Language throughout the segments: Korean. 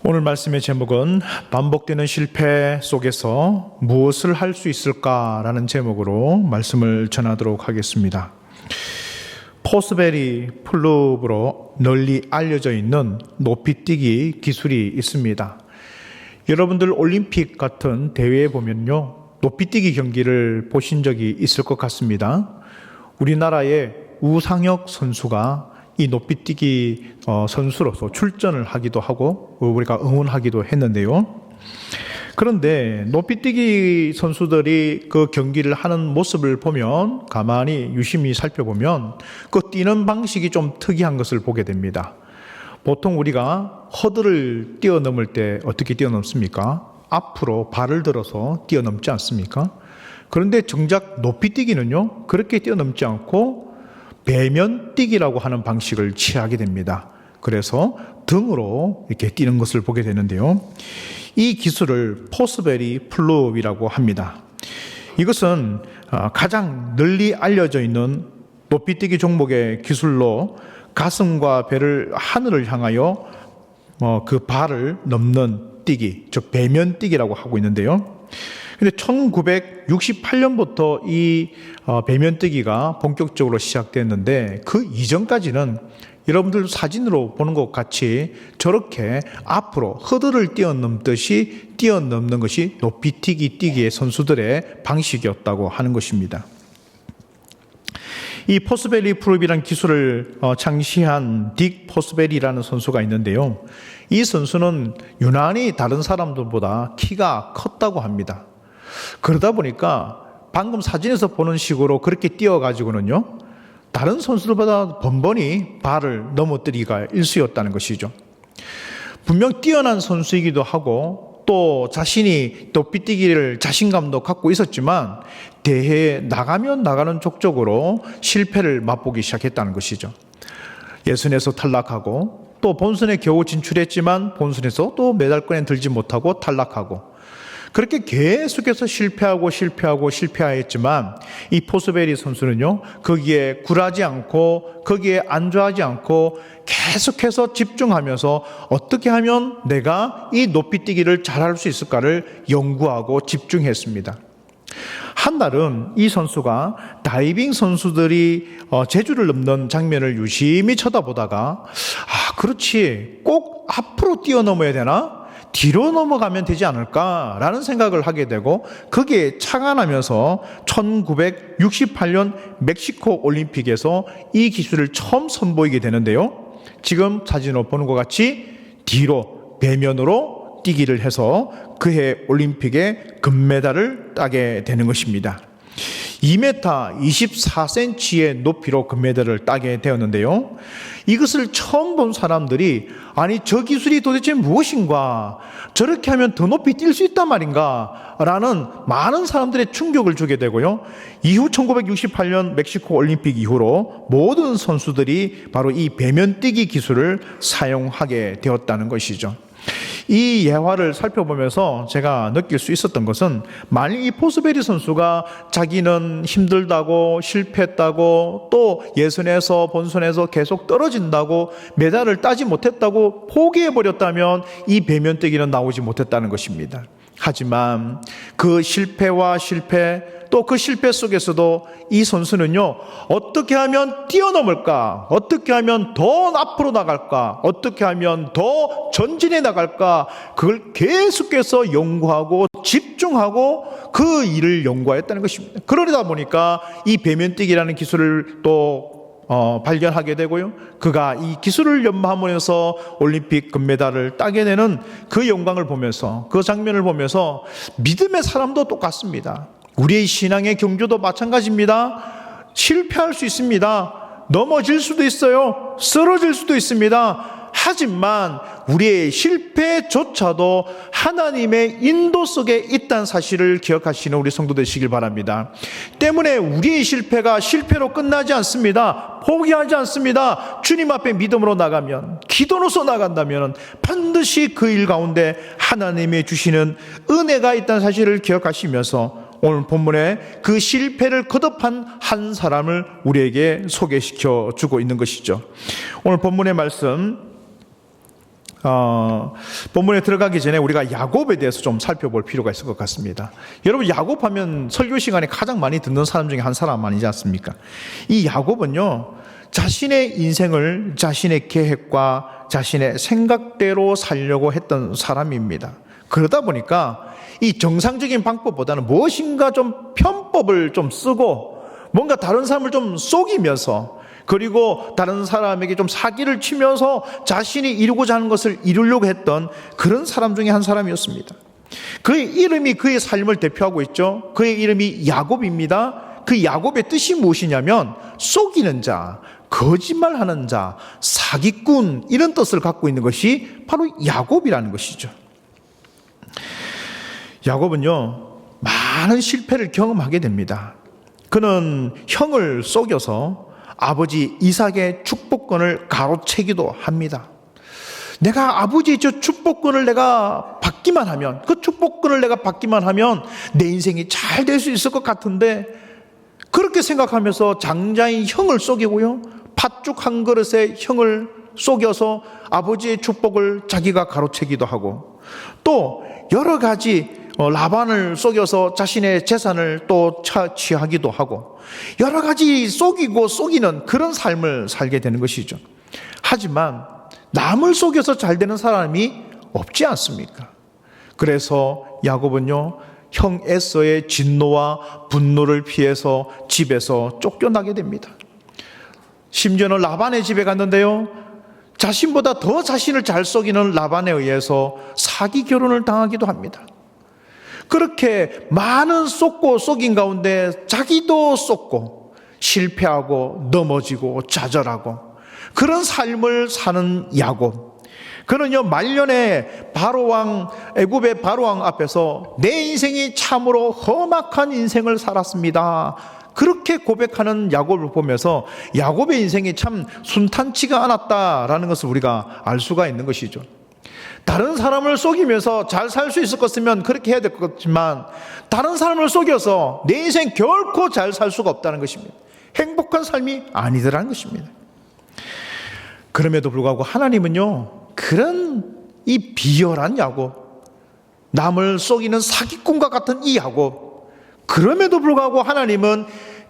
오늘 말씀의 제목은 반복되는 실패 속에서 무엇을 할 수 있을까라는 제목으로 말씀을 전하도록 하겠습니다. 포스베리 플룹으로 널리 알려져 있는 높이뛰기 기술이 있습니다. 여러분들 올림픽 같은 대회에 보면요, 높이뛰기 경기를 보신 적이 있을 것 같습니다. 우리나라의 우상혁 선수가 이 높이뛰기 선수로서 출전을 하기도 하고 우리가 응원하기도 했는데요. 그런데 높이뛰기 선수들이 그 경기를 하는 모습을 보면, 가만히 유심히 살펴보면 그 뛰는 방식이 좀 특이한 것을 보게 됩니다. 보통 우리가 허들을 뛰어넘을 때 어떻게 뛰어넘습니까? 앞으로 발을 들어서 뛰어넘지 않습니까? 그런데 정작 높이뛰기는요, 그렇게 뛰어넘지 않고 배면뛰기라고 하는 방식을 취하게 됩니다. 그래서 등으로 이렇게 뛰는 것을 보게 되는데요. 이 기술을 포스베리 플룹이라고 합니다. 이것은 가장 널리 알려져 있는 높이뛰기 종목의 기술로 가슴과 배를 하늘을 향하여 그 발을 넘는 뛰기, 즉 배면뛰기라고 하고 있는데요. 근데 1968년부터 이 배면뛰기가 본격적으로 시작됐는데, 그 이전까지는 여러분들 사진으로 보는 것 같이 저렇게 앞으로 허들을 뛰어넘듯이 뛰어넘는 것이 높이뛰기 뛰기의 선수들의 방식이었다고 하는 것입니다. 이 포스베리 플룹이라는 기술을 창시한 딕 포스베리라는 선수가 있는데요. 이 선수는 유난히 다른 사람들보다 키가 컸다고 합니다. 그러다 보니까 방금 사진에서 보는 식으로 그렇게 뛰어가지고는요, 다른 선수들보다 번번이 발을 넘어뜨리기가 일쑤였다는 것이죠. 분명 뛰어난 선수이기도 하고 또 자신이 높이뛰기를 자신감도 갖고 있었지만 대회에 나가면 나가는 족적으로 실패를 맛보기 시작했다는 것이죠. 예선에서 탈락하고 또 본선에 겨우 진출했지만 본선에서 또 메달권에 들지 못하고 탈락하고, 그렇게 계속해서 실패하였지만 이 포스베리 선수는요, 거기에 굴하지 않고 거기에 안주하지 않고 계속해서 집중하면서 어떻게 하면 내가 이 높이뛰기를 잘할 수 있을까를 연구하고 집중했습니다. 한날은 이 선수가 다이빙 선수들이 제주를 넘는 장면을 유심히 쳐다보다가, 그렇지, 꼭 앞으로 뛰어넘어야 되나? 뒤로 넘어가면 되지 않을까라는 생각을 하게 되고, 거기에 착안하면서 1968년 멕시코 올림픽에서 이 기술을 처음 선보이게 되는데요. 지금 사진으로 보는 것 같이 뒤로 배면으로 뛰기를 해서 그해 올림픽에 금메달을 따게 되는 것입니다. 2m 24cm의 높이로 금메달을 따게 되었는데요. 이것을 처음 본 사람들이, 아니 저 기술이 도대체 무엇인가, 저렇게 하면 더 높이 뛸 수 있단 말인가 라는 많은 사람들의 충격을 주게 되고요. 이후 1968년 멕시코 올림픽 이후로 모든 선수들이 바로 이 배면뛰기 기술을 사용하게 되었다는 것이죠. 이 예화를 살펴보면서 제가 느낄 수 있었던 것은, 만일 이 포스베리 선수가 자기는 힘들다고 실패했다고 또 예선에서 본선에서 계속 떨어진다고 메달을 따지 못했다고 포기해버렸다면 이 배면뛰기는 나오지 못했다는 것입니다. 하지만 그 실패와 실패, 또 그 실패 속에서도 이 선수는요, 어떻게 하면 뛰어넘을까, 어떻게 하면 더 앞으로 나갈까, 어떻게 하면 더 전진해 나갈까, 그걸 계속해서 연구하고 집중하고 그 일을 연구했다는 것입니다. 그러다 보니까 이 배면뛰기라는 기술을 또 발견하게 되고요, 그가 이 기술을 연마하면서 올림픽 금메달을 따게 되는 그 영광을 보면서, 그 장면을 보면서 믿음의 사람도 똑같습니다. 우리의 신앙의 경주도 마찬가지입니다. 실패할 수 있습니다. 넘어질 수도 있어요. 쓰러질 수도 있습니다. 하지만 우리의 실패조차도 하나님의 인도 속에 있다는 사실을 기억하시는 우리 성도 되시길 바랍니다. 때문에 우리의 실패가 실패로 끝나지 않습니다. 포기하지 않습니다. 주님 앞에 믿음으로 나가면, 기도로서 나간다면 반드시 그 일 가운데 하나님이 주시는 은혜가 있다는 사실을 기억하시면서 오늘 본문에 그 실패를 거듭한 한 사람을 우리에게 소개시켜 주고 있는 것이죠. 오늘 본문의 말씀 본문에 들어가기 전에 우리가 야곱에 대해서 좀 살펴볼 필요가 있을 것 같습니다. 여러분, 야곱하면 설교 시간에 가장 많이 듣는 사람 중에 한 사람 아니지 않습니까? 이 야곱은요, 자신의 인생을 자신의 계획과 자신의 생각대로 살려고 했던 사람입니다. 그러다 보니까 이 정상적인 방법보다는 무엇인가 좀 편법을 좀 쓰고 뭔가 다른 사람을 좀 속이면서, 그리고 다른 사람에게 좀 사기를 치면서 자신이 이루고자 하는 것을 이루려고 했던 그런 사람 중에 한 사람이었습니다. 그의 이름이 그의 삶을 대표하고 있죠. 그의 이름이 야곱입니다. 그 야곱의 뜻이 무엇이냐면 속이는 자, 거짓말하는 자, 사기꾼, 이런 뜻을 갖고 있는 것이 바로 야곱이라는 것이죠. 야곱은요, 많은 실패를 경험하게 됩니다. 그는 형을 속여서 아버지 이삭의 축복권을 가로채기도 합니다. 내가 아버지의 저 축복권을 내가 받기만 하면, 그 축복권을 내가 받기만 하면 내 인생이 잘 될 수 있을 것 같은데, 그렇게 생각하면서 장자인 형을 속이고요, 팥죽 한 그릇에 형을 속여서 아버지의 축복을 자기가 가로채기도 하고, 또 여러 가지 라반을 속여서 자신의 재산을 또 취하기도 하고, 여러 가지 속이고 속이는 그런 삶을 살게 되는 것이죠. 하지만 남을 속여서 잘 되는 사람이 없지 않습니까? 그래서 야곱은요, 형 에서의 진노와 분노를 피해서 집에서 쫓겨나게 됩니다. 심지어는 라반의 집에 갔는데요, 자신보다 더 자신을 잘 속이는 라반에 의해서 사기 결혼을 당하기도 합니다. 그렇게 많은 속고 속인 가운데 자기도 속고 실패하고 넘어지고 좌절하고 그런 삶을 사는 야곱. 그는요, 말년에 바로왕, 애굽의 바로왕 앞에서 내 인생이 참으로 험악한 인생을 살았습니다, 그렇게 고백하는 야곱을 보면서 야곱의 인생이 참 순탄치가 않았다라는 것을 우리가 알 수가 있는 것이죠. 다른 사람을 속이면서 잘 살 수 있을 것 같으면 그렇게 해야 될 것 같지만, 다른 사람을 속여서 내 인생 결코 잘 살 수가 없다는 것입니다. 행복한 삶이 아니더라는 것입니다. 그럼에도 불구하고 하나님은요, 그런 이 비열한 야곱, 남을 속이는 사기꾼과 같은 이 야곱, 그럼에도 불구하고 하나님은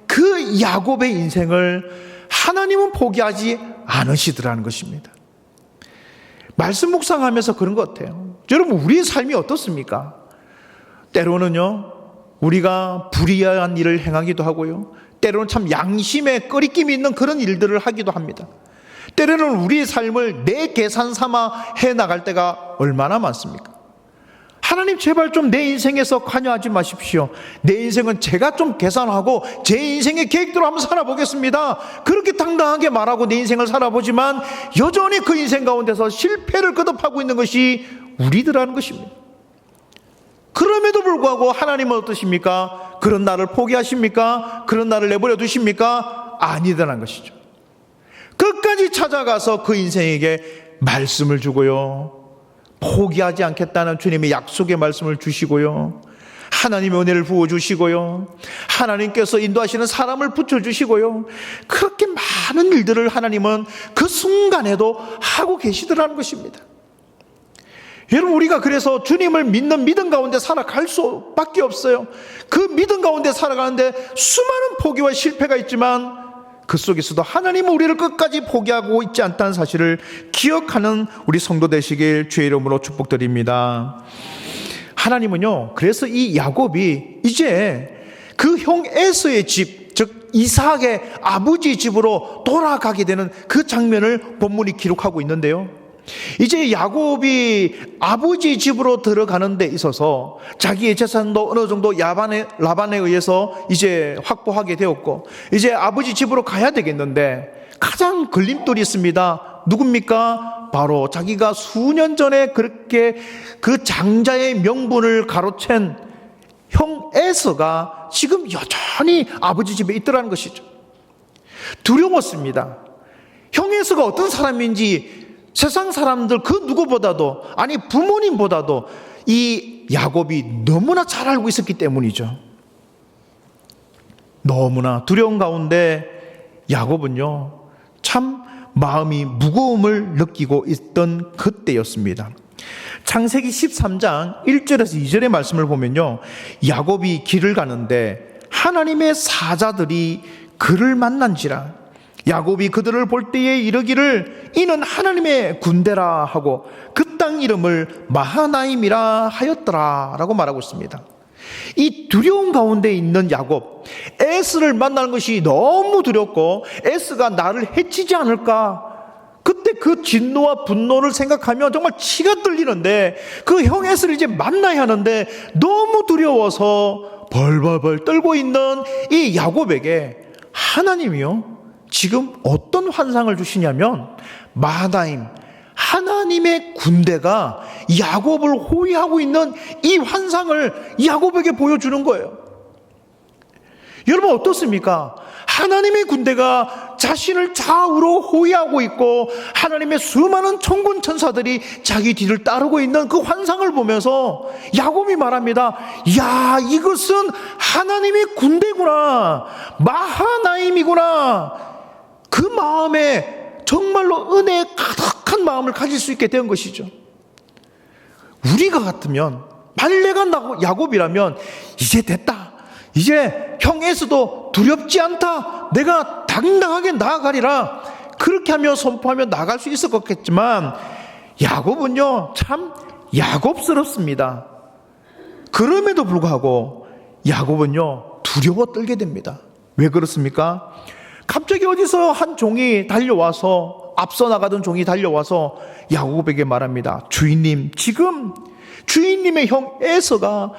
그 야곱의 인생을 하나님은 포기하지 않으시더라는 것입니다. 말씀 묵상하면서 그런 것 같아요. 여러분, 우리의 삶이 어떻습니까? 때로는요, 우리가 불의한 일을 행하기도 하고요, 때로는 참 양심에 꺼리낌이 있는 그런 일들을 하기도 합니다. 때로는 우리의 삶을 내 계산 삼아 해나갈 때가 얼마나 많습니까? 하나님, 제발 좀 내 인생에서 관여하지 마십시오. 내 인생은 제가 좀 계산하고 제 인생의 계획대로 한번 살아보겠습니다, 그렇게 당당하게 말하고 내 인생을 살아보지만 여전히 그 인생 가운데서 실패를 거듭하고 있는 것이 우리들하는 것입니다. 그럼에도 불구하고 하나님은 어떠십니까? 그런 나를 포기하십니까? 그런 나를 내버려 두십니까? 아니더라는 것이죠. 끝까지 찾아가서 그 인생에게 말씀을 주고요, 포기하지 않겠다는 주님의 약속의 말씀을 주시고요, 하나님의 은혜를 부어주시고요, 하나님께서 인도하시는 사람을 붙여주시고요, 그렇게 많은 일들을 하나님은 그 순간에도 하고 계시더라는 것입니다. 여러분, 우리가 그래서 주님을 믿는 믿음 가운데 살아갈 수밖에 없어요. 그 믿음 가운데 살아가는데 수많은 포기와 실패가 있지만 그 속에서도 하나님은 우리를 끝까지 포기하고 있지 않다는 사실을 기억하는 우리 성도 되시길 주의 이름으로 축복드립니다. 하나님은요, 그래서 이 야곱이 이제 그 형 에서의 집, 즉 이삭의 아버지 집으로 돌아가게 되는 그 장면을 본문이 기록하고 있는데요, 이제 야곱이 아버지 집으로 들어가는 데 있어서 자기의 재산도 어느 정도 라반에 의해서 이제 확보하게 되었고, 이제 아버지 집으로 가야 되겠는데 가장 걸림돌이 있습니다. 누굽니까? 바로 자기가 수년 전에 그렇게 그 장자의 명분을 가로챈 형 에서가 지금 여전히 아버지 집에 있더라는 것이죠. 두려웠습니다. 형 에서가 어떤 사람인지 세상 사람들 그 누구보다도, 아니 부모님보다도 이 야곱이 너무나 잘 알고 있었기 때문이죠. 너무나 두려운 가운데 야곱은요, 참 마음이 무거움을 느끼고 있던 그때였습니다. 창세기 13장 1절에서 2절의 말씀을 보면요, 야곱이 길을 가는데 하나님의 사자들이 그를 만난지라. 야곱이 그들을 볼 때에 이르기를 이는 하나님의 군대라 하고 그 땅 이름을 마하나임이라 하였더라 라고 말하고 있습니다. 이 두려움 가운데 있는 야곱, 에스를 만나는 것이 너무 두렵고 에스가 나를 해치지 않을까, 그때 그 진노와 분노를 생각하면 정말 치가 떨리는데, 그 형 에스를 이제 만나야 하는데 너무 두려워서 벌벌벌 떨고 있는 이 야곱에게 하나님이요, 지금 어떤 환상을 주시냐면 마하나임, 하나님의 군대가 야곱을 호위하고 있는 이 환상을 야곱에게 보여주는 거예요. 여러분 어떻습니까? 하나님의 군대가 자신을 좌우로 호위하고 있고 하나님의 수많은 천군 천사들이 자기 뒤를 따르고 있는 그 환상을 보면서 야곱이 말합니다. 야, 이것은 하나님의 군대구나, 마하나임이구나. 그 마음에 정말로 은혜에 가득한 마음을 가질 수 있게 된 것이죠. 우리가 같으면, 만레가 야곱이라면 이제 됐다, 이제 형 에서도 두렵지 않다, 내가 당당하게 나아가리라, 그렇게 하며 선포하며 나갈 수 있을 것 같겠지만 야곱은요 참 야곱스럽습니다. 그럼에도 불구하고 야곱은요 두려워 떨게 됩니다. 왜 그렇습니까? 갑자기 어디서 한 종이 달려와서, 앞서 나가던 종이 달려와서 야곱에게 말합니다. 주인님, 지금 주인님의 형 에서가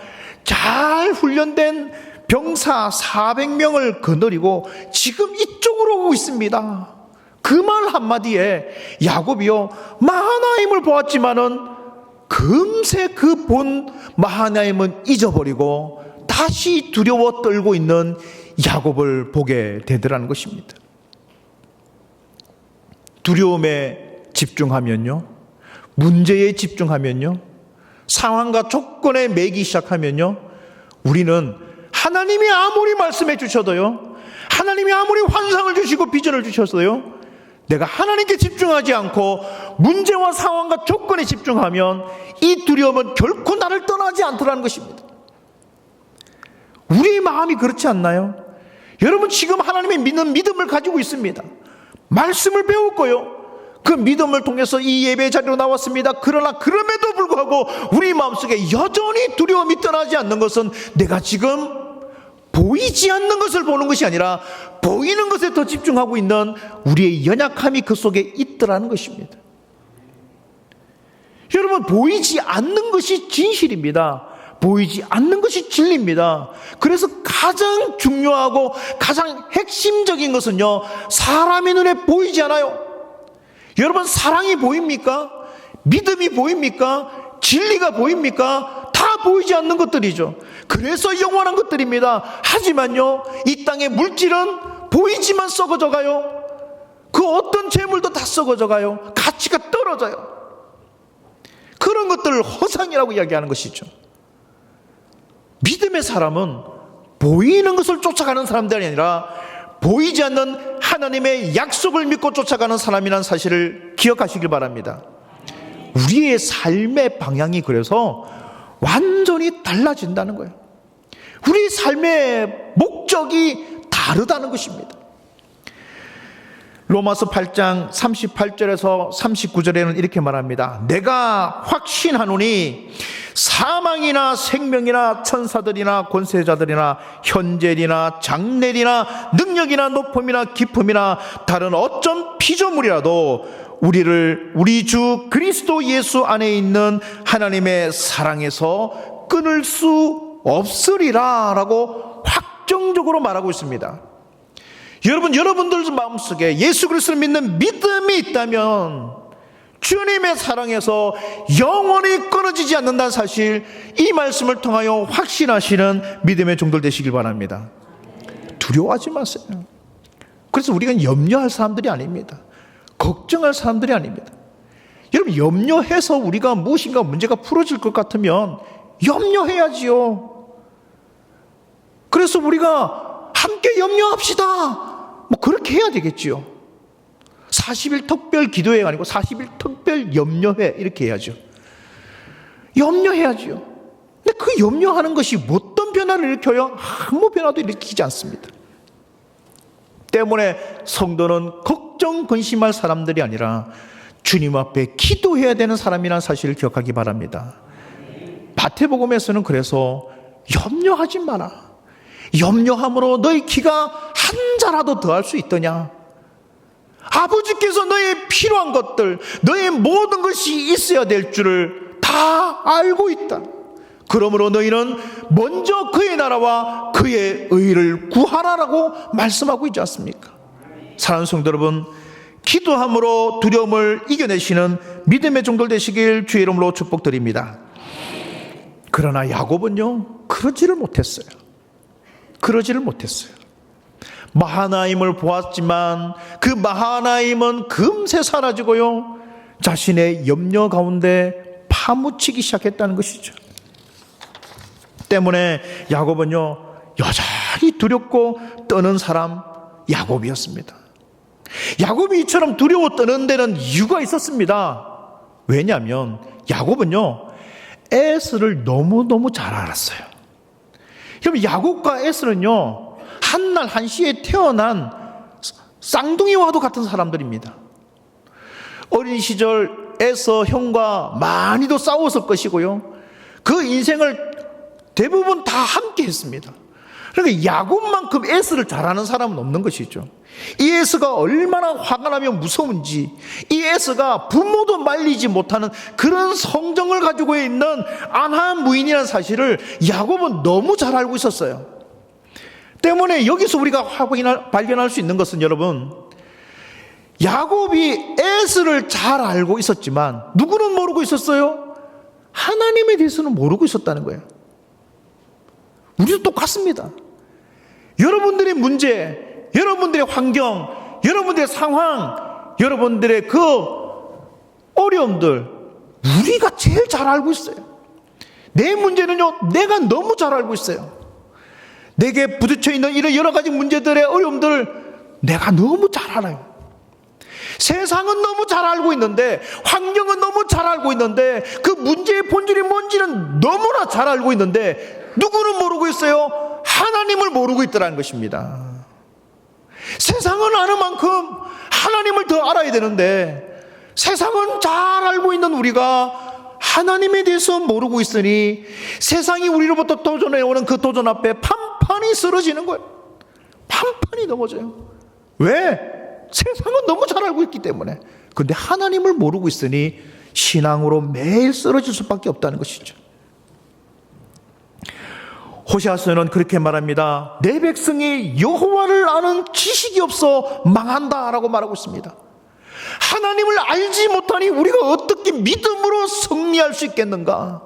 잘 훈련된 병사 400명을 거느리고 지금 이쪽으로 오고 있습니다. 그 말 한마디에 야곱이요 마하나임을 보았지만은 금세 그 본 마하나임은 잊어버리고 다시 두려워 떨고 있는 야곱을 보게 되더라는 것입니다. 두려움에 집중하면요, 문제에 집중하면요, 상황과 조건에 매기 시작하면요, 우리는 하나님이 아무리 말씀해 주셔도요, 하나님이 아무리 환상을 주시고 비전을 주셨어요, 내가 하나님께 집중하지 않고 문제와 상황과 조건에 집중하면 이 두려움은 결코 나를 떠나지 않더라는 것입니다. 우리의 마음이 그렇지 않나요? 여러분 지금 하나님의 믿는 믿음을 가지고 있습니다. 말씀을 배웠고요, 그 믿음을 통해서 이 예배 자리로 나왔습니다. 그러나 그럼에도 불구하고 우리 마음속에 여전히 두려움이 떠나지 않는 것은 내가 지금 보이지 않는 것을 보는 것이 아니라 보이는 것에 더 집중하고 있는 우리의 연약함이 그 속에 있더라는 것입니다. 여러분 보이지 않는 것이 진실입니다. 보이지 않는 것이 진리입니다. 그래서 가장 중요하고 가장 핵심적인 것은요, 사람의 눈에 보이지 않아요. 여러분 사랑이 보입니까? 믿음이 보입니까? 진리가 보입니까? 다 보이지 않는 것들이죠. 그래서 영원한 것들입니다. 하지만요, 이 땅의 물질은 보이지만 썩어져 가요. 그 어떤 재물도 다 썩어져 가요. 가치가 떨어져요. 그런 것들을 허상이라고 이야기하는 것이죠. 믿음의 사람은 보이는 것을 쫓아가는 사람들이 아니라 보이지 않는 하나님의 약속을 믿고 쫓아가는 사람이라는 사실을 기억하시길 바랍니다. 우리의 삶의 방향이 그래서 완전히 달라진다는 거예요. 우리 삶의 목적이 다르다는 것입니다. 로마서 8장 38절에서 39절에는 이렇게 말합니다. 내가 확신하노니 사망이나 생명이나 천사들이나 권세자들이나 현재리나 장래리나 능력이나 높음이나 깊음이나 다른 어떤 피조물이라도 우리를 우리 주 그리스도 예수 안에 있는 하나님의 사랑에서 끊을 수 없으리라 라고 확정적으로 말하고 있습니다. 여러분들 마음속에 예수 그리스도를 믿는 믿음이 있다면 주님의 사랑에서 영원히 끊어지지 않는다는 사실, 이 말씀을 통하여 확신하시는 믿음의 종들 되시길 바랍니다. 두려워하지 마세요. 그래서 우리가 염려할 사람들이 아닙니다. 걱정할 사람들이 아닙니다. 여러분 염려해서 우리가 무엇인가 문제가 풀어질 것 같으면 염려해야지요. 그래서 우리가 함께 염려합시다, 뭐 그렇게 해야 되겠지요. 40일 특별 기도회가 아니고 40일 특별 염려회 이렇게 해야죠. 염려해야죠. 근데 그 염려하는 것이 어떤 변화를 일으켜요? 아무 변화도 일으키지 않습니다. 때문에 성도는 걱정 근심할 사람들이 아니라 주님 앞에 기도해야 되는 사람이라는 사실을 기억하기 바랍니다. 마태복음에서는 그래서 염려하지 마라. 염려함으로 너희 기가 한 자라도 더할 수 있더냐? 아버지께서 너의 필요한 것들, 너의 모든 것이 있어야 될 줄을 다 알고 있다. 그러므로 너희는 먼저 그의 나라와 그의 의를 구하라라고 말씀하고 있지 않습니까? 사랑하는 성도 여러분, 기도함으로 두려움을 이겨내시는 믿음의 종들 되시길 주의 이름으로 축복드립니다. 그러나 야곱은요, 그러지를 못했어요. 마하나임을 보았지만 그 마하나임은 금세 사라지고요, 자신의 염려 가운데 파묻히기 시작했다는 것이죠. 때문에 야곱은요, 여전히 두렵고 떠는 사람 야곱이었습니다. 야곱이 이처럼 두려워 떠는 데는 이유가 있었습니다. 왜냐하면 야곱은요, 에스를 너무너무 잘 알았어요. 그럼 야곱과 에스는요, 한날 한시에 태어난 쌍둥이와도 같은 사람들입니다. 어린 시절 에서 형과 많이도 싸웠을 것이고요, 그 인생을 대부분 다 함께 했습니다. 그러니까 야곱만큼 에스를 잘하는 사람은 없는 것이죠. 이 에스가 얼마나 화가 나면 무서운지, 이 에스가 부모도 말리지 못하는 그런 성정을 가지고 있는 안하무인이라는 사실을 야곱은 너무 잘 알고 있었어요. 때문에 여기서 우리가 발견할 수 있는 것은, 여러분, 야곱이 에스를 잘 알고 있었지만 누구는 모르고 있었어요? 하나님에 대해서는 모르고 있었다는 거예요. 우리도 똑같습니다. 여러분들의 문제, 여러분들의 환경, 여러분들의 상황, 여러분들의 그 어려움들, 우리가 제일 잘 알고 있어요. 내 문제는요, 내가 너무 잘 알고 있어요. 내게 부딪혀 있는 이런 여러 가지 문제들의 어려움들, 내가 너무 잘 알아요. 세상은 너무 잘 알고 있는데, 환경은 너무 잘 알고 있는데, 그 문제의 본질이 뭔지는 너무나 잘 알고 있는데, 누구는 모르고 있어요? 하나님을 모르고 있더라는 것입니다. 세상은 아는 만큼 하나님을 더 알아야 되는데, 세상은 잘 알고 있는 우리가 하나님에 대해서 모르고 있으니 세상이 우리로부터 도전해오는 그 도전 앞에 판판이 쓰러지는 거예요. 판판이 넘어져요. 왜? 세상은 너무 잘 알고 있기 때문에. 그런데 하나님을 모르고 있으니 신앙으로 매일 쓰러질 수밖에 없다는 것이죠. 호세아서는 그렇게 말합니다. 내 백성이 여호와를 아는 지식이 없어 망한다라고 말하고 있습니다. 하나님을 알지 못하니 우리가 어떻게 믿음으로 승리할 수 있겠는가?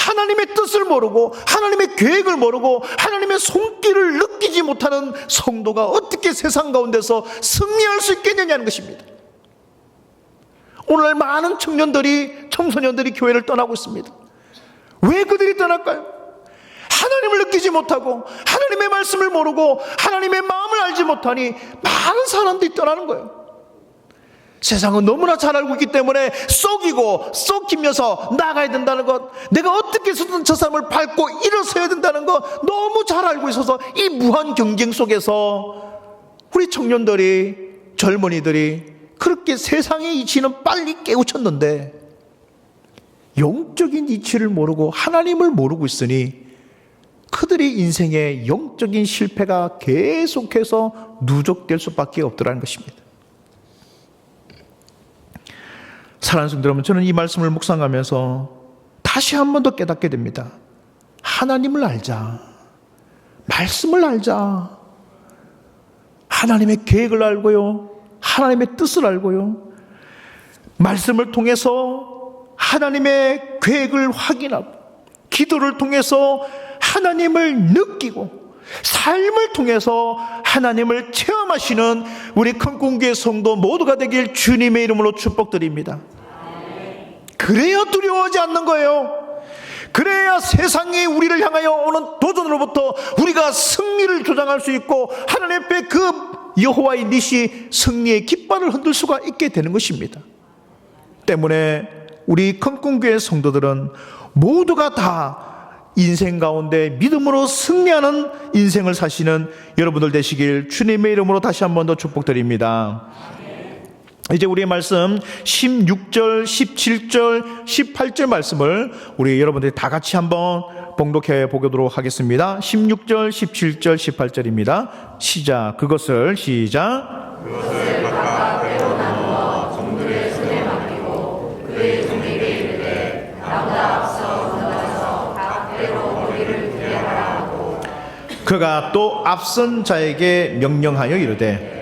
하나님의 뜻을 모르고 하나님의 계획을 모르고 하나님의 손길을 느끼지 못하는 성도가 어떻게 세상 가운데서 승리할 수 있겠느냐는 것입니다. 오늘 많은 청소년들이 교회를 떠나고 있습니다. 왜 그들이 떠날까요? 하나님을 느끼지 못하고 하나님의 말씀을 모르고 하나님의 마음을 알지 못하니 많은 사람들이 떠나는 거예요. 세상은 너무나 잘 알고 있기 때문에 썩이고 썩히면서 나가야 된다는 것, 내가 어떻게 해서든 저 사람을 밟고 일어서야 된다는 것 너무 잘 알고 있어서 이 무한 경쟁 속에서 우리 청년들이, 젊은이들이 그렇게 세상의 이치는 빨리 깨우쳤는데 영적인 이치를 모르고 하나님을 모르고 있으니 그들의 인생의 영적인 실패가 계속해서 누적될 수밖에 없더라는 것입니다. 사랑하는 성도 여러분, 저는 이 말씀을 묵상하면서 다시 한 번 더 깨닫게 됩니다. 하나님을 알자. 말씀을 알자. 하나님의 계획을 알고요. 하나님의 뜻을 알고요. 말씀을 통해서 하나님의 계획을 확인하고, 기도를 통해서 하나님을 느끼고, 삶을 통해서 하나님을 체험하시는 우리 큰꿈교회 성도 모두가 되길 주님의 이름으로 축복드립니다. 그래야 두려워하지 않는 거예요. 그래야 세상이 우리를 향하여 오는 도전으로부터 우리가 승리를 조장할 수 있고 하나님 앞에 그 여호와의 닛이 승리의 깃발을 흔들 수가 있게 되는 것입니다. 때문에 우리 큰꿈교회 성도들은 모두가 다 인생 가운데 믿음으로 승리하는 인생을 사시는 여러분들 되시길 주님의 이름으로 다시 한 번 더 축복드립니다. 이제 우리의 말씀 16절, 17절, 18절 말씀을 우리 여러분들이 다 같이 한번 봉독해 보도록 하겠습니다. 16절, 17절, 18절입니다. 시작. 그것을 시작. 그것을 각각 때로 나누어 종들의 손에 맡기고 그의 종에게 이르되 나보다 앞서 건너서 각 때로 머리를 들게 하라 하고 그가 또 앞선 자에게 명령하여 이르되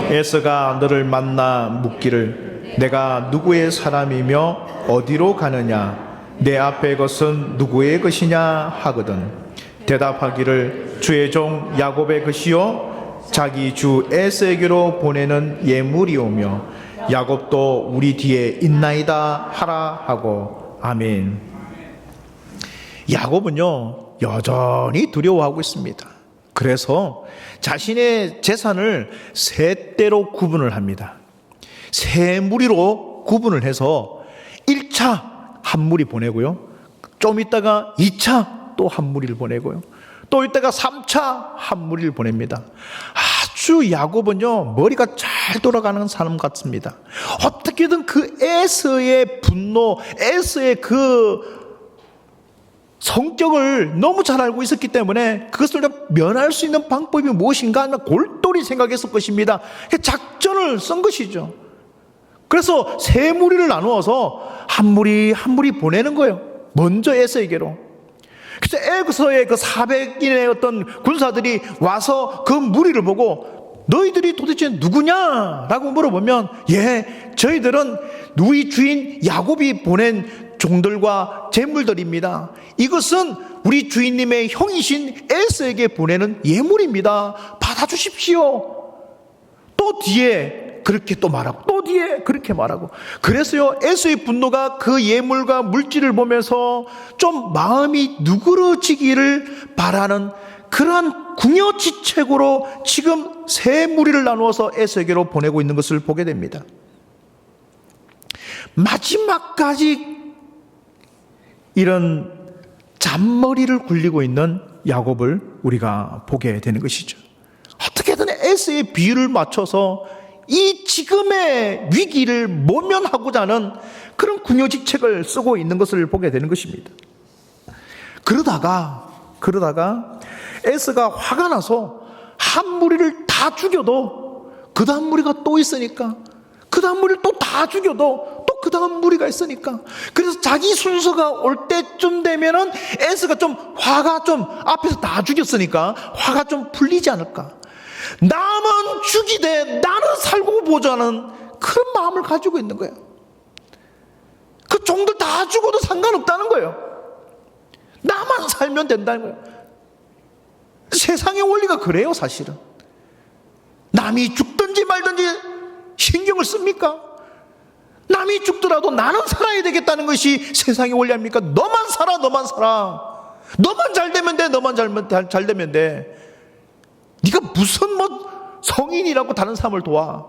에서가 너를 만나 묻기를 내가 누구의 사람이며 어디로 가느냐 내 앞에 것은 누구의 것이냐 하거든 대답하기를 주의 종 야곱의 것이요 자기 주 에서에게로 보내는 예물이오며 야곱도 우리 뒤에 있나이다 하라 하고 아멘. 야곱은요 여전히 두려워하고 있습니다. 그래서 자신의 재산을 세 대로 구분을 합니다. 세 무리로 구분을 해서 1차 한 무리 보내고요. 좀 있다가 2차 또 한 무리를 보내고요. 또 있다가 3차 한 무리를 보냅니다. 아주 야곱은요 머리가 잘 돌아가는 사람 같습니다. 어떻게든 그 에서의 분노, 에서의 그 성격을 너무 잘 알고 있었기 때문에 그것을 면할 수 있는 방법이 무엇인가 하는 골똘히 생각했을 것입니다. 작전을 쓴 것이죠. 그래서 세 무리를 나누어서 한 무리 한 무리 보내는 거예요. 먼저 에서에게로. 그래서 에서의 그 400인의 어떤 군사들이 와서 그 무리를 보고 너희들이 도대체 누구냐라고 물어보면 저희들은 누이 주인 야곱이 보낸 종들과 재물들입니다. 이것은 우리 주인님의 형이신 에서에게 보내는 예물입니다. 받아주십시오. 또 뒤에 그렇게 또 말하고 또 뒤에 그렇게 말하고 그래서요 에서의 분노가 그 예물과 물질을 보면서 좀 마음이 누그러지기를 바라는 그러한 궁여지책으로 지금 세 무리를 나누어서 에서에게로 보내고 있는 것을 보게 됩니다. 마지막까지 이런 잔머리를 굴리고 있는 야곱을 우리가 보게 되는 것이죠. 어떻게든 에서의 비율을 맞춰서 이 지금의 위기를 모면하고자 하는 그런 궁여지책을 쓰고 있는 것을 보게 되는 것입니다. 그러다가 에서가 화가 나서 한 무리를 다 죽여도 그 다음 무리가 또 있으니까 그 다음 무리를 또 다 죽여도 또 그 다음 무리가 있으니까 그래서 자기 순서가 올 때쯤 되면은 에서가 좀 화가 좀 앞에서 다 죽였으니까 화가 좀 풀리지 않을까. 남은 죽이되 나는 살고 보자는 그런 마음을 가지고 있는 거예요. 그 종들 다 죽어도 상관없다는 거예요. 나만 살면 된다는 거예요. 세상의 원리가 그래요. 사실은 남이 죽든지 말든지 신경을 씁니까? 남이 죽더라도 나는 살아야 되겠다는 것이 세상의 원리 아닙니까? 너만 살아 너만 잘 되면 돼. 너만 잘 되면 돼. 네가 무슨 성인이라고 다른 사람을 도와.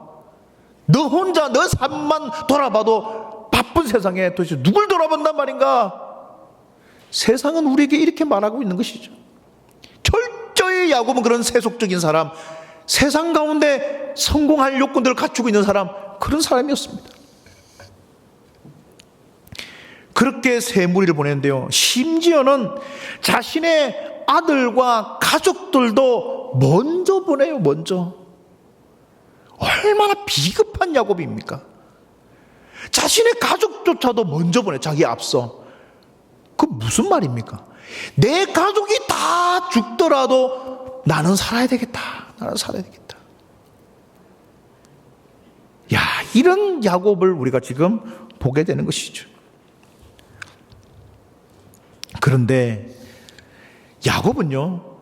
너 혼자 너 삶만 돌아봐도 바쁜 세상에 도대체 누굴 돌아본단 말인가? 세상은 우리에게 이렇게 말하고 있는 것이죠. 철저히 야곱은 그런 세속적인 사람, 세상 가운데 성공할 요건들을 갖추고 있는 사람, 그런 사람이었습니다. 그렇게 세 무리를 보냈는데요, 심지어는 자신의 아들과 가족들도 먼저 보내요. 먼저. 얼마나 비겁한 야곱입니까? 자신의 가족조차도 먼저 보내. 자기 앞서. 그 무슨 말입니까? 내 가족이 다 죽더라도 나는 살아야 되겠다. 나는 살아야 되겠다. 야, 이런 야곱을 우리가 지금 보게 되는 것이죠. 그런데 야곱은요,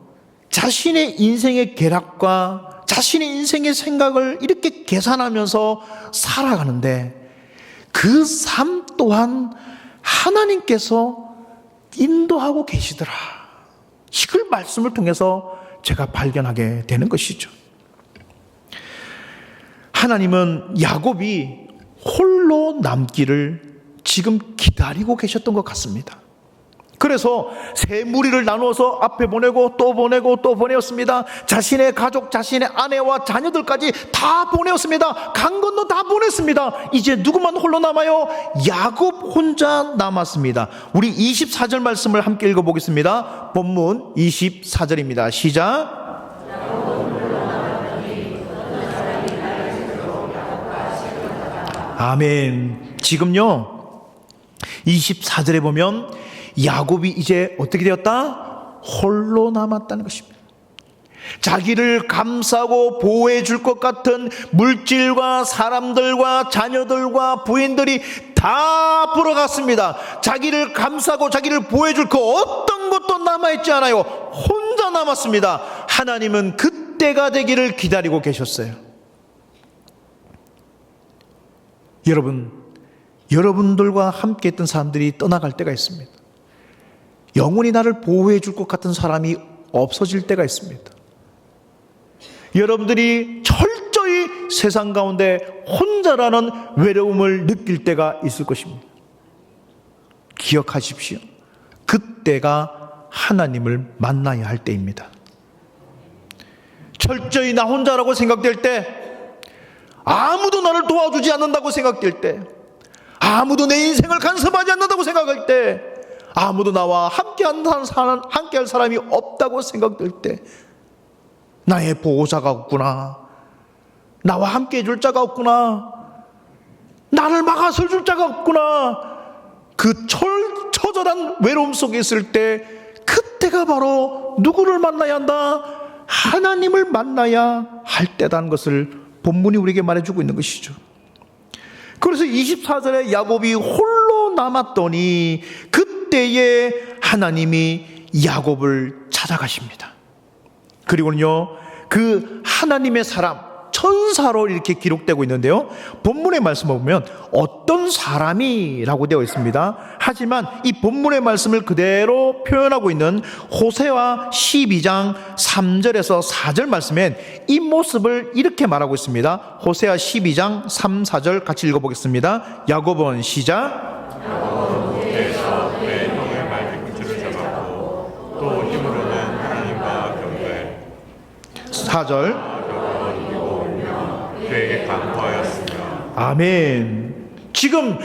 자신의 인생의 계략과 자신의 인생의 생각을 이렇게 계산하면서 살아가는데 그 삶 또한 하나님께서 인도하고 계시더라. 이걸 말씀을 통해서 제가 발견하게 되는 것이죠. 하나님은 야곱이 홀로 남기를 지금 기다리고 계셨던 것 같습니다. 그래서 세 무리를 나누어서 앞에 보내고 또 보내고 또 보내었습니다. 자신의 가족, 자신의 아내와 자녀들까지 다 보내었습니다. 강 건너 다 보냈습니다. 이제 누구만 홀로 남아요? 야곱 혼자 남았습니다. 우리 24절 말씀을 함께 읽어보겠습니다. 본문 24절입니다. 시작. 아멘. 지금요 24절에 보면 야곱이 이제 어떻게 되었다? 홀로 남았다는 것입니다. 자기를 감싸고 보호해 줄 것 같은 물질과 사람들과 자녀들과 부인들이 다 불어갔습니다. 자기를 감싸고 자기를 보호해 줄 그 어떤 것도 남아있지 않아요. 혼자 남았습니다. 하나님은 그때가 되기를 기다리고 계셨어요. 여러분들과 함께 했던 사람들이 떠나갈 때가 있습니다. 영원히 나를 보호해 줄 것 같은 사람이 없어질 때가 있습니다. 여러분들이 철저히 세상 가운데 혼자라는 외로움을 느낄 때가 있을 것입니다. 기억하십시오. 그때가 하나님을 만나야 할 때입니다. 철저히 나 혼자라고 생각될 때, 아무도 나를 도와주지 않는다고 생각될 때, 아무도 내 인생을 간섭하지 않는다고 생각할 때, 아무도 나와 함께할 사람이 없다고 생각될 때, 나의 보호자가 없구나, 나와 함께 해줄 자가 없구나, 나를 막아설 줄 자가 없구나, 그 처절한 외로움 속에 있을 때, 그때가 바로 누구를 만나야 한다? 하나님을 만나야 할 때라는 것을 본문이 우리에게 말해주고 있는 것이죠. 그래서 24절에 야곱이 홀로 남았더니 그때에 하나님이 야곱을 찾아가십니다. 그리고는요, 그 하나님의 사람, 천사로 이렇게 기록되고 있는데요, 본문의 말씀을 보면 어떤 사람이라고 되어 있습니다. 하지만 이 본문의 말씀을 그대로 표현하고 있는 호세아 12장 3절에서 4절 말씀엔 이 모습을 이렇게 말하고 있습니다. 호세아 12장 3, 4절 같이 읽어보겠습니다. 야곱은 시작. 야곱은 무대에서 그의 형의 말뒤꿈치를 잡았고 또 힘으로는 하나님과 경배해 4절. 그에게 간구하였으며. 아멘. 지금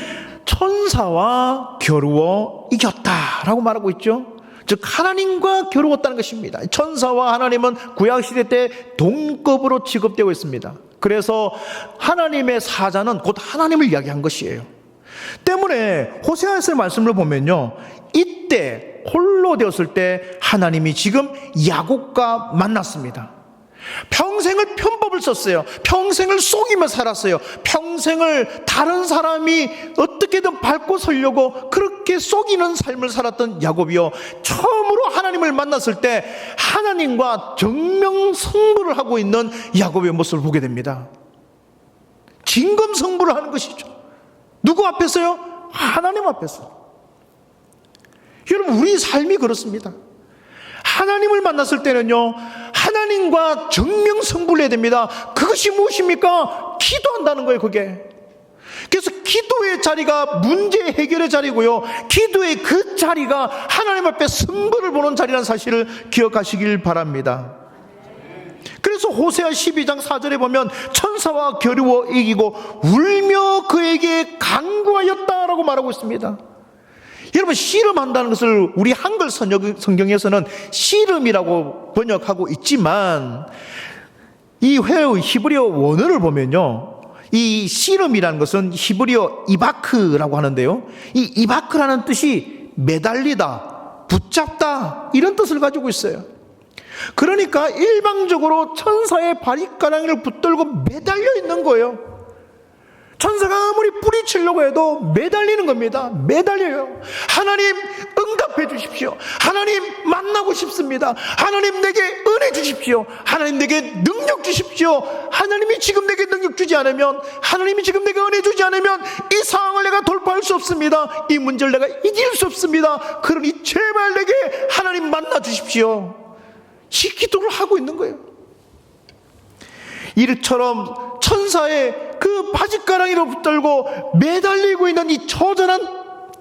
천사와 겨루어 이겼다라고 말하고 있죠. 즉 하나님과 겨루었다는 것입니다. 천사와 하나님은 구약시대 때 동급으로 취급되고 있습니다. 그래서 하나님의 사자는 곧 하나님을 이야기한 것이에요. 때문에 호세아서의 말씀을 보면요, 이때 홀로 되었을 때 하나님이 지금 야곱과 만났습니다. 평생을 편법을 썼어요. 평생을 속이며 살았어요. 평생을 다른 사람이 어떻게든 밟고 서려고 그렇게 속이는 삶을 살았던 야곱이요, 처음으로 하나님을 만났을 때 하나님과 정명승부를 하고 있는 야곱의 모습을 보게 됩니다. 진검승부를 하는 것이죠. 누구 앞에서요? 하나님 앞에서. 여러분, 우리 삶이 그렇습니다. 하나님을 만났을 때는요, 하나님과 정명승부를 해야 됩니다. 그것이 무엇입니까? 기도한다는 거예요, 그게. 그래서 기도의 자리가 문제 해결의 자리고요, 기도의 그 자리가 하나님 앞에 승부를 보는 자리라는 사실을 기억하시길 바랍니다. 그래서 호세아 12장 4절에 보면 천사와 겨루어 이기고 울며 그에게 간구하였다라고 말하고 있습니다. 여러분, 씨름한다는 것을 우리 한글 성경에서는 씨름이라고 번역하고 있지만 이 히브리어 원어를 보면요, 이 씨름이라는 것은 히브리어 이바크라고 하는데요, 이 이바크라는 뜻이 매달리다, 붙잡다, 이런 뜻을 가지고 있어요. 그러니까 일방적으로 천사의 바리가랑이를 붙들고 매달려 있는 거예요. 천사가 아무리 뿌리치려고 해도 매달리는 겁니다. 매달려요. 하나님 응답해 주십시오. 하나님 만나고 싶습니다. 하나님 내게 은혜 주십시오. 하나님 내게 능력 주십시오. 하나님이 지금 내게 능력 주지 않으면, 하나님이 지금 내게 은혜 주지 않으면 이 상황을 내가 돌파할 수 없습니다. 이 문제를 내가 이길 수 없습니다. 그러니 제발 내게 하나님 만나 주십시오. 이 기도를 하고 있는 거예요. 이처럼 천사 천사의 그 바짓가랑이로 붙들고 매달리고 있는 이 처절한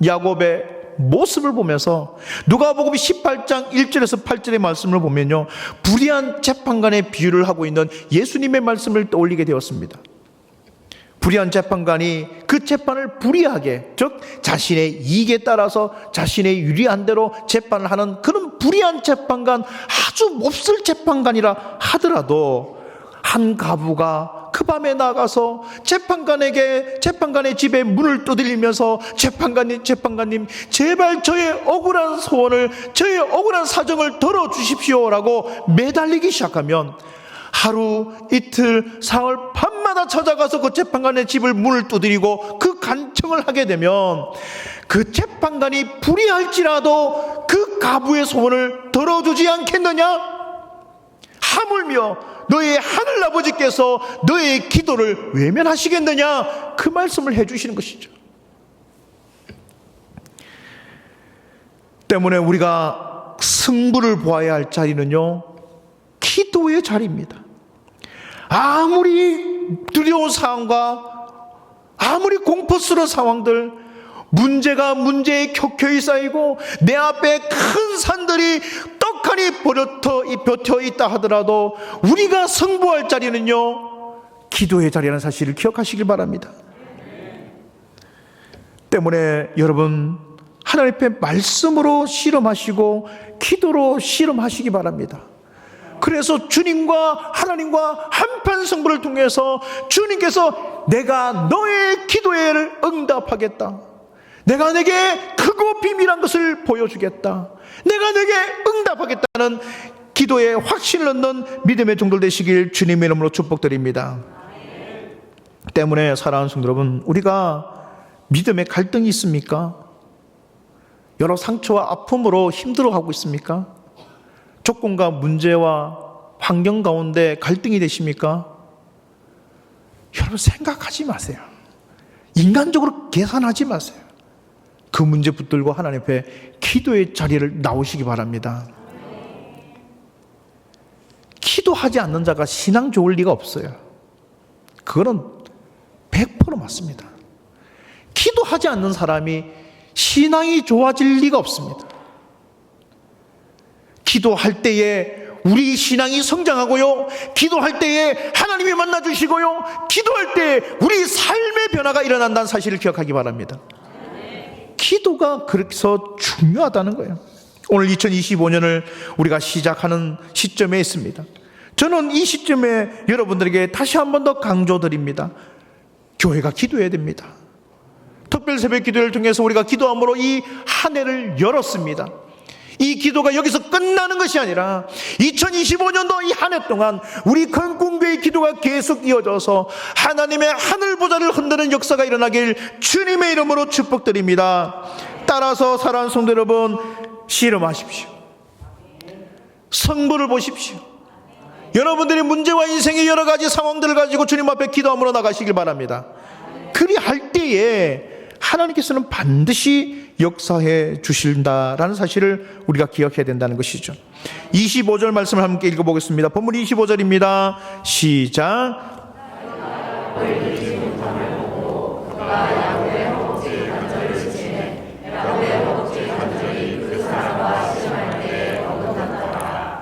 야곱의 모습을 보면서 누가복음 18장 1절에서 8절의 말씀을 보면요, 불의한 재판관의 비유를 하고 있는 예수님의 말씀을 떠올리게 되었습니다. 불의한 재판관이 그 재판을 불의하게, 즉 자신의 이익에 따라서 자신의 유리한 대로 재판을 하는 그런 불의한 재판관, 아주 몹쓸 재판관이라 하더라도 한 가부가 그 밤에 나가서 재판관의 집에 문을 두드리면서 재판관님 제발 저의 억울한 소원을, 저의 억울한 사정을 덜어주십시오라고 매달리기 시작하면 하루 이틀 사흘 밤마다 찾아가서 그 재판관의 집을 문을 두드리고 그 간청을 하게 되면 그 재판관이 불의할지라도 그 가부의 소원을 덜어주지 않겠느냐? 하물며 너의 하늘아버지께서 너의 기도를 외면하시겠느냐? 그 말씀을 해주시는 것이죠. 때문에 우리가 승부를 보아야 할 자리는요, 기도의 자리입니다. 아무리 두려운 상황과 아무리 공포스러운 상황들, 문제가 문제에 켜켜이 쌓이고 내 앞에 큰 산들이 떡하니 벼터 있다 하더라도 우리가 승부할 자리는요, 기도의 자리라는 사실을 기억하시길 바랍니다. 때문에 여러분, 하나님 앞에 말씀으로 씨름하시고 기도로 씨름하시기 바랍니다. 그래서 주님과 하나님과 한판 승부를 통해서 주님께서 내가 너의 기도에 응답하겠다, 내가 내게 크고 비밀한 것을 보여주겠다, 내가 내게 응답하겠다는 기도에 확신을 얻는 믿음의 종들 되시길 주님의 이름으로 축복드립니다. 때문에 사랑하는 성도 여러분, 우리가 믿음의 갈등이 있습니까? 여러 상처와 아픔으로 힘들어하고 있습니까? 조건과 문제와 환경 가운데 갈등이 되십니까? 여러분, 생각하지 마세요. 인간적으로 계산하지 마세요. 그 문제 붙들고 하나님 앞에 기도의 자리를 나오시기 바랍니다. 기도하지 않는 자가 신앙 좋을 리가 없어요. 그거는 100% 맞습니다. 기도하지 않는 사람이 신앙이 좋아질 리가 없습니다. 기도할 때에 우리 신앙이 성장하고요, 기도할 때에 하나님이 만나주시고요, 기도할 때에 우리 삶의 변화가 일어난다는 사실을 기억하기 바랍니다. 기도가 그래서 중요하다는 거예요. 오늘 2025년을 우리가 시작하는 시점에 있습니다. 저는 이 시점에 여러분들에게 다시 한 번 더 강조드립니다. 교회가 기도해야 됩니다. 특별 새벽 기도를 통해서 우리가 기도함으로 이 한 해를 열었습니다. 이 기도가 여기서 끝나는 것이 아니라 2025년도 이 한 해 동안 우리 건국교회의 기도가 계속 이어져서 하나님의 하늘 보좌를 흔드는 역사가 일어나길 주님의 이름으로 축복드립니다. 따라서 사랑하는 성도 여러분, 씨름하십시오. 승부를 보십시오. 여러분들이 문제와 인생의 여러 가지 상황들을 가지고 주님 앞에 기도함으로 나가시길 바랍니다. 그리할 때에 하나님께서는 반드시 역사해 주신다라는 사실을 우리가 기억해야 된다는 것이죠. 25절 말씀을 함께 읽어보겠습니다. 본문 25절입니다. 시작.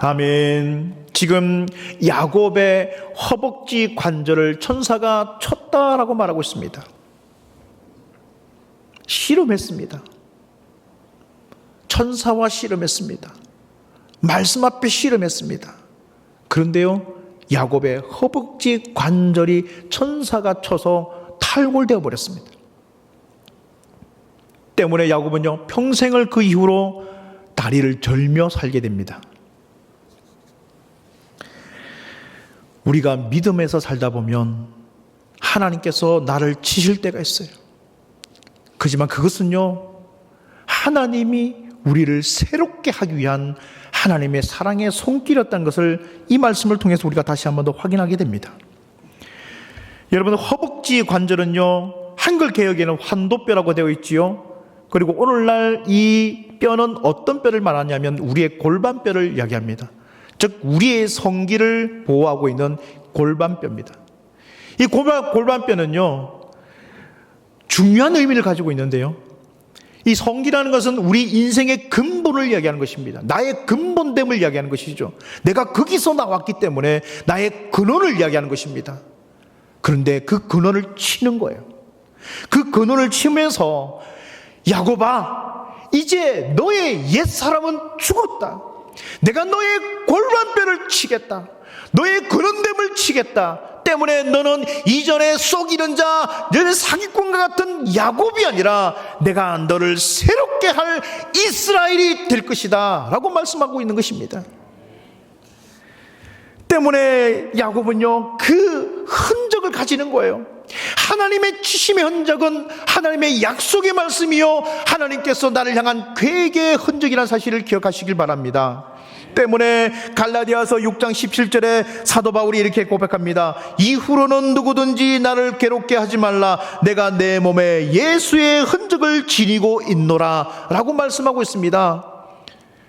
아멘. 지금 야곱의 허벅지 관절을 천사가 쳤다라고 말하고 있습니다. 씨름했습니다. 천사와 씨름했습니다. 말씀 앞에 씨름했습니다. 그런데요, 야곱의 허벅지 관절이 천사가 쳐서 탈골되어 버렸습니다. 때문에 야곱은요, 평생을 그 이후로 다리를 절며 살게 됩니다. 우리가 믿음에서 살다 보면 하나님께서 나를 치실 때가 있어요. 그렇지만 그것은요, 하나님이 우리를 새롭게 하기 위한 하나님의 사랑의 손길이었다는 것을 이 말씀을 통해서 우리가 다시 한 번 더 확인하게 됩니다. 여러분, 허벅지 관절은요, 한글 개역에는 환도뼈라고 되어 있지요. 그리고 오늘날 이 뼈는 어떤 뼈를 말하냐면 우리의 골반뼈를 이야기합니다. 즉 우리의 성기를 보호하고 있는 골반뼈입니다. 이 골반뼈는요, 중요한 의미를 가지고 있는데요. 이 성기라는 것은 우리 인생의 근본을 이야기하는 것입니다. 나의 근본됨을 이야기하는 것이죠. 내가 거기서 나왔기 때문에 나의 근원을 이야기하는 것입니다. 그런데 그 근원을 치는 거예요. 그 근원을 치면서 야곱아, 이제 너의 옛사람은 죽었다. 내가 너의 골반뼈를 치겠다. 너의 근원됨을 치겠다. 때문에 너는 이전에 속이는 자, 너는 사기꾼과 같은 야곱이 아니라 내가 너를 새롭게 할 이스라엘이 될 것이다 라고 말씀하고 있는 것입니다. 때문에 야곱은요, 그 흔적을 가지는 거예요. 하나님의 치심의 흔적은 하나님의 약속의 말씀이요, 하나님께서 나를 향한 계획의 흔적이라는 사실을 기억하시길 바랍니다. 때문에 갈라디아서 6장 17절에 사도 바울이 이렇게 고백합니다. 이후로는 누구든지 나를 괴롭게 하지 말라. 내가 내 몸에 예수의 흔적을 지니고 있노라 라고 말씀하고 있습니다.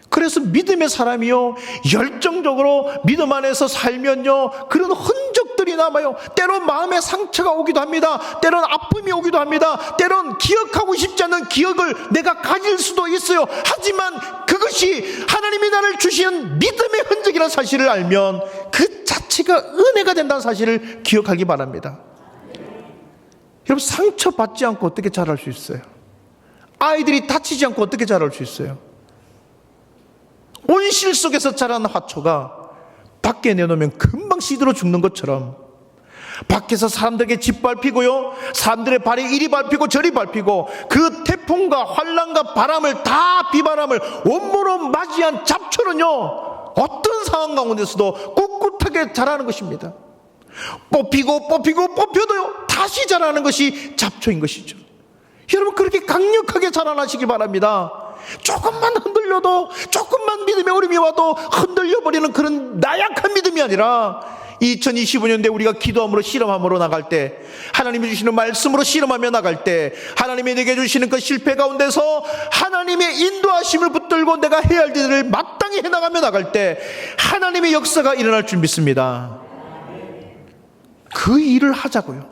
그래서 믿음의 사람이요, 열정적으로 믿음 안에서 살면요, 그런 흔적들이 남아요. 때론 마음의 상처가 오기도 합니다. 때론 아픔이 오기도 합니다. 때론 기억하고 싶지 않은 기억을 내가 가질 수도 있어요. 하지만 그것이 하나님이 나를 주신 믿음의 흔적이라는 사실을 알면 그 자체가 은혜가 된다는 사실을 기억하기 바랍니다. 여러분, 상처받지 않고 어떻게 자랄 수 있어요? 아이들이 다치지 않고 어떻게 자랄 수 있어요? 온실 속에서 자란 화초가 밖에 내놓으면 금방 시들어 죽는 것처럼 밖에서 사람들에게 짓밟히고요, 사람들의 발에 이리 밟히고 저리 밟히고 그 태풍과 환란과 바람을 다 비바람을 온몸으로 맞이한 잡초는요, 어떤 상황 가운데서도 꿋꿋하게 자라는 것입니다. 뽑혀도요 다시 자라는 것이 잡초인 것이죠. 여러분, 그렇게 강력하게 자라나시기 바랍니다. 조금만 흔들려도, 조금만 믿음의 어려움이 와도 흔들려버리는 그런 나약한 믿음이 아니라 2025년대 우리가 기도함으로 실험함으로 나갈 때, 하나님이 주시는 말씀으로 실험하며 나갈 때, 하나님이 내게 주시는 그 실패 가운데서 하나님의 인도하심을 붙들고 내가 해야 할 일을 마땅히 해나가며 나갈 때 하나님의 역사가 일어날 줄 믿습니다. 그 일을 하자고요.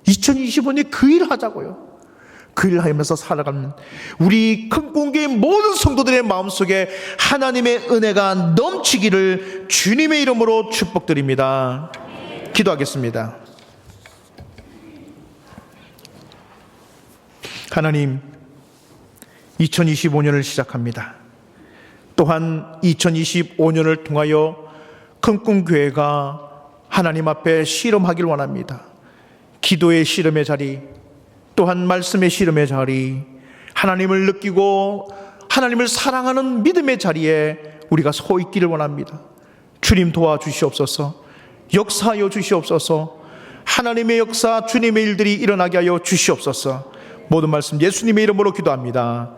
2025년에 그 일을 하자고요. 그 일을 하면서 살아가는 우리 큰공교의 모든 성도들의 마음속에 하나님의 은혜가 넘치기를 주님의 이름으로 축복드립니다. 기도하겠습니다. 하나님, 2025년을 시작합니다. 또한 2025년을 통하여 큰공교회가 하나님 앞에 실험하길 원합니다. 기도의 실험의 자리, 또한 말씀의 실험의 자리, 하나님을 느끼고 하나님을 사랑하는 믿음의 자리에 우리가 서 있기를 원합니다. 주님 도와주시옵소서. 역사하여 주시옵소서. 하나님의 역사, 주님의 일들이 일어나게 하여 주시옵소서. 모든 말씀 예수님의 이름으로 기도합니다.